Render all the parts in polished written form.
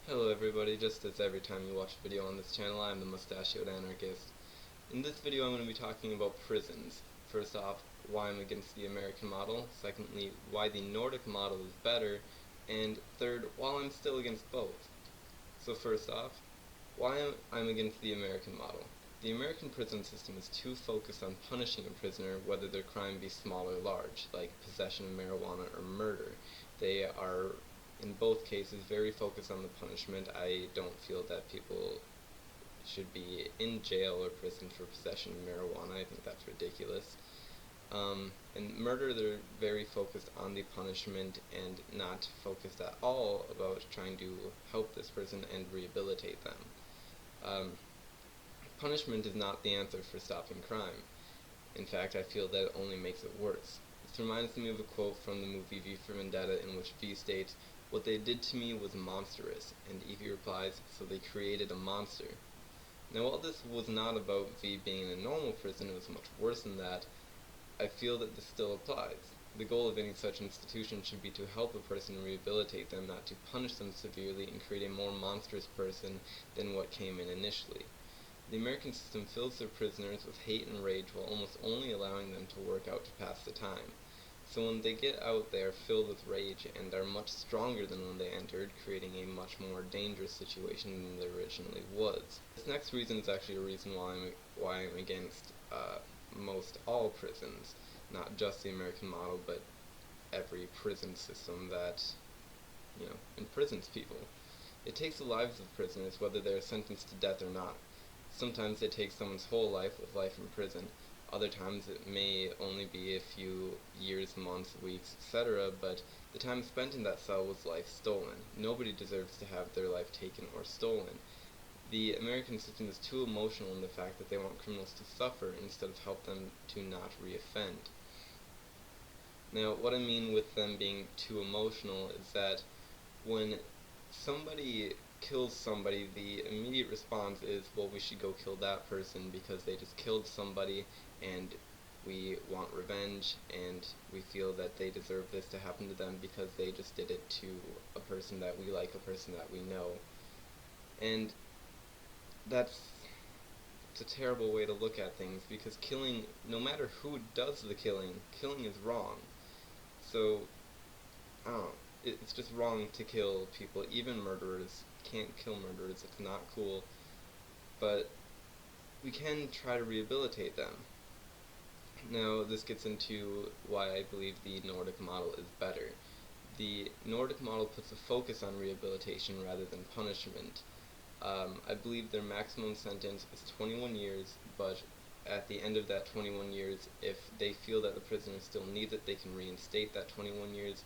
Hello everybody, just as every time you watch a video on this channel, I'm the Mustachioed Anarchist. In this video I'm going to be talking about prisons. First off, why I'm against the American model, secondly, why the Nordic model is better, and third, why I'm still against both. So first off, why I'm against the American model. The American prison system is too focused on punishing a prisoner whether their crime be small or large, like possession of marijuana or murder. They are in both cases very focused on the punishment. I don't feel that people should be in jail or prison for possession of marijuana. I think that's ridiculous. In murder, they're very focused on the punishment and not focused at all about trying to help this person and rehabilitate them. Punishment is not the answer for stopping crime. In fact, I feel that it only makes it worse. This reminds me of a quote from the movie V for Vendetta, in which V states, "What they did to me was monstrous," and Evie replies, "So they created a monster." Now, while this was not about V being in a normal prison, it was much worse than that, I feel that this still applies. The goal of any such institution should be to help a person and rehabilitate them, not to punish them severely and create a more monstrous person than what came in initially. The American system fills their prisoners with hate and rage while almost only allowing them to work out to pass the time. So when they get out, they are filled with rage and are much stronger than when they entered, creating a much more dangerous situation than there originally was. This next reason is actually a reason why I'm against most all prisons, not just the American model, but every prison system that, imprisons people. It takes the lives of prisoners, whether they are sentenced to death or not. Sometimes it takes someone's whole life with life in prison. Other times it may only be a few years, months, weeks, etc., but the time spent in that cell was life stolen. Nobody deserves to have their life taken or stolen. The American system is too emotional in the fact that they want criminals to suffer instead of help them to not reoffend. Now, what I mean with them being too emotional is that when somebody kills somebody, the immediate response is, well, we should go kill that person because they just killed somebody and we want revenge and we feel that they deserve this to happen to them because they just did it to a person that we like, a person that we know. And that's a terrible way to look at things, because killing, no matter who does the killing, killing is wrong. So, I don't know, it's just wrong to kill people. Even murderers can't kill murderers. It's not cool. But we can try to rehabilitate them. Now, this gets into why I believe the Nordic model is better. The Nordic model puts a focus on rehabilitation rather than punishment. I believe their maximum sentence is 21 years, but at the end of that 21 years, if they feel that the prisoner still needs it, they can reinstate that 21 years.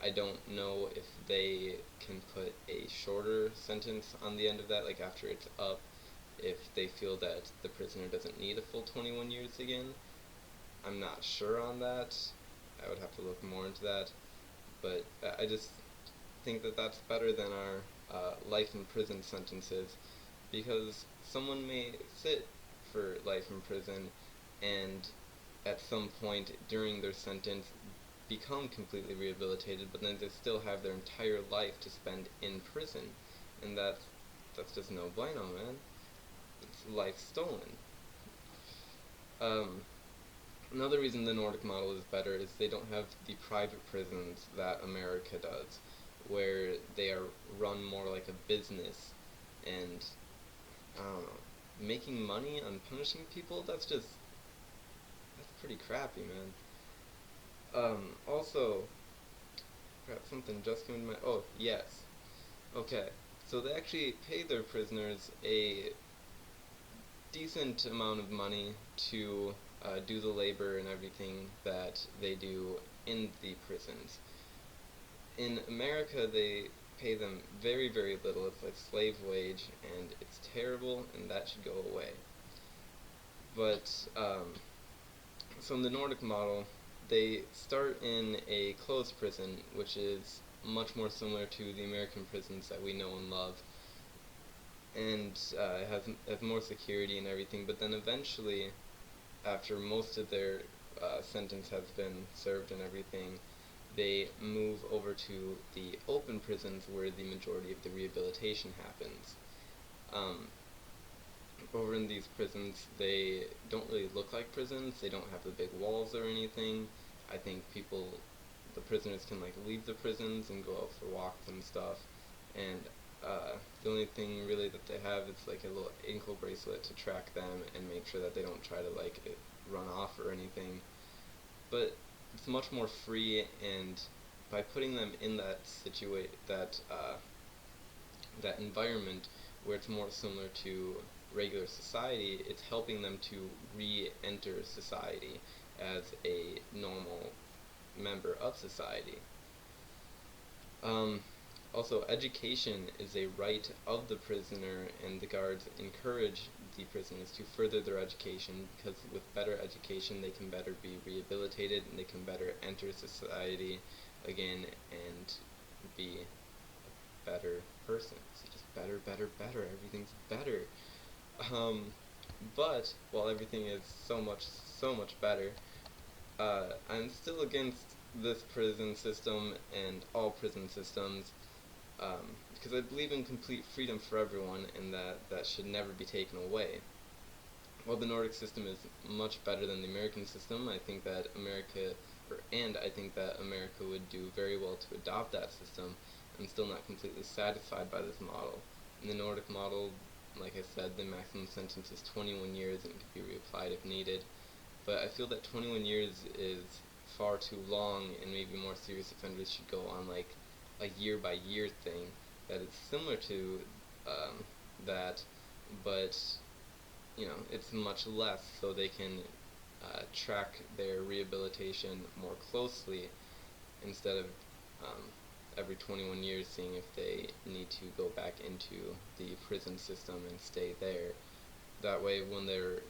I don't know if they can put a shorter sentence on the end of that, like after it's up, if they feel that the prisoner doesn't need a full 21 years again. I'm not sure on that. I would have to look more into that. But I just think that that's better than our life in prison sentences, because someone may sit for life in prison and at some point during their sentence become completely rehabilitated, but then they still have their entire life to spend in prison, and that's just no bueno, man. It's life stolen. Another reason the Nordic model is better is they don't have the private prisons that America does, where they are run more like a business, and I don't know, making money on punishing people, that's pretty crappy, man. Also, crap, something just came to my, oh, yes. Okay, so they actually pay their prisoners a decent amount of money to do the labor and everything that they do in the prisons. In America, they pay them very, very little. It's like slave wage, and it's terrible, and that should go away. But, so in the Nordic model, they start in a closed prison, which is much more similar to the American prisons that we know and love, and it has more security and everything, but then eventually, after most of their sentence has been served and everything, they move over to the open prisons where the majority of the rehabilitation happens. Um, Over in these prisons, they don't really look like prisons. They don't have the big walls or anything. I think the prisoners can like leave the prisons and go out for walks and stuff. And the only thing really that they have is like a little ankle bracelet to track them and make sure that they don't try to like run off or anything. But it's much more free, and by putting them in that environment where it's more similar to regular society, it's helping them to re-enter society as a normal member of society. Um, Also, education is a right of the prisoner, and the guards encourage the prisoners to further their education, because with better education they can better be rehabilitated and they can better enter society again and be a better person. So just better, better, better. Everything's better. But while everything is so much better, I'm still against this prison system and all prison systems, because I believe in complete freedom for everyone, and that should never be taken away. While the Nordic system is much better than the American system, I think that America would do very well to adopt that system. I'm still not completely satisfied by this model. In the Nordic model, like I said, the maximum sentence is 21 years and it could be reapplied if needed. But I feel that 21 years is far too long, and maybe more serious offenders should go on like a year by year thing that is similar to that, but it's much less, so they can track their rehabilitation more closely instead of every 21 years seeing if they need to go back into the prison system and stay there. That way, when they're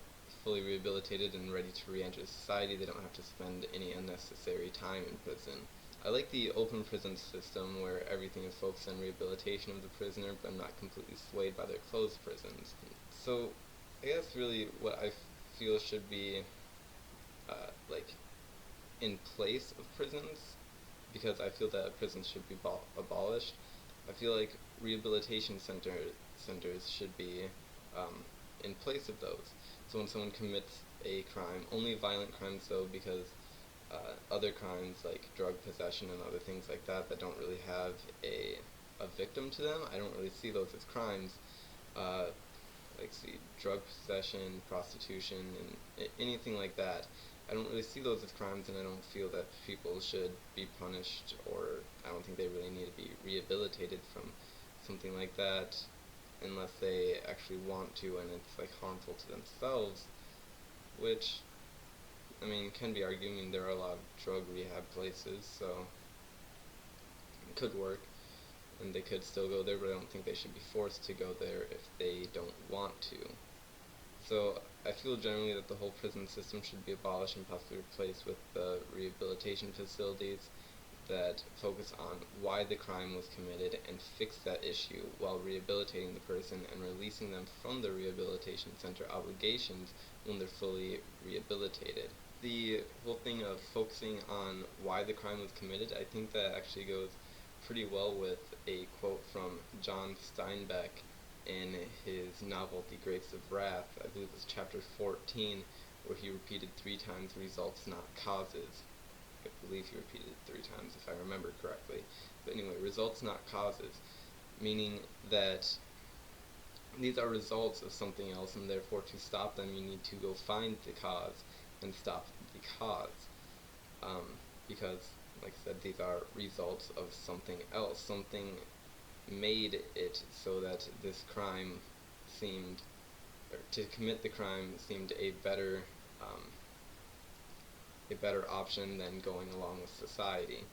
fully rehabilitated and ready to re-enter society, they don't have to spend any unnecessary time in prison. I like the open prison system where everything is focused on rehabilitation of the prisoner, but I'm not completely swayed by their closed prisons. So I guess really what I feel should be like in place of prisons, because I feel that prisons should be abolished. I feel like rehabilitation centers should be in place of those. So when someone commits a crime, only violent crimes though, because other crimes like drug possession and other things like that don't really have a victim to them, I don't really see those as crimes. Like drug possession, prostitution, and anything like that, I don't really see those as crimes, and I don't feel that people should be punished, or I don't think they really need to be rehabilitated from something like that unless they actually want to and it's like harmful to themselves, which I mean can be argued. I mean, there are a lot of drug rehab places, so it could work and they could still go there, but I don't think they should be forced to go there if they don't want to. So I feel generally that the whole prison system should be abolished and possibly replaced with rehabilitation facilities that focus on why the crime was committed and fix that issue while rehabilitating the person and releasing them from the rehabilitation center obligations when they're fully rehabilitated. The whole thing of focusing on why the crime was committed, I think that actually goes pretty well with a quote from John Steinbeck in his novel The Grapes of Wrath. I believe it's chapter 14, where he repeated 3 times results, not causes. I believe he repeated it 3 times if I remember correctly. But anyway, results, not causes, meaning that these are results of something else, and therefore to stop them you need to go find the cause and stop the cause. Because, like I said, these are results of something else. Something made it so that this crime seemed, or to commit the crime seemed a better option than going along with society.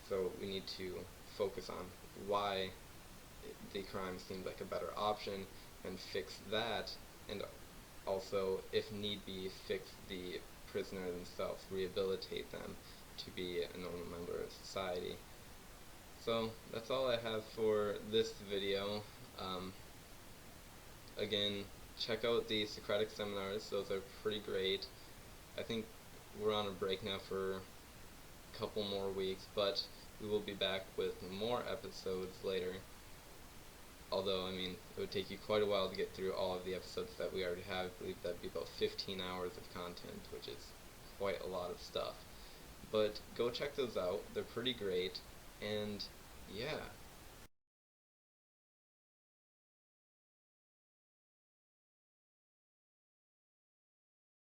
So we need to focus on why the crime seemed like a better option and fix that, and also, if need be, fix the prisoner themselves, rehabilitate them to be a normal member of society. So that's all I have for this video. Again, check out the Socratic Seminars. Those are pretty great. I think we're on a break now for couple more weeks, but we will be back with more episodes later. Although, I mean, it would take you quite a while to get through all of the episodes that we already have. I believe that'd be about 15 hours of content, which is quite a lot of stuff. But go check those out. They're pretty great. And yeah,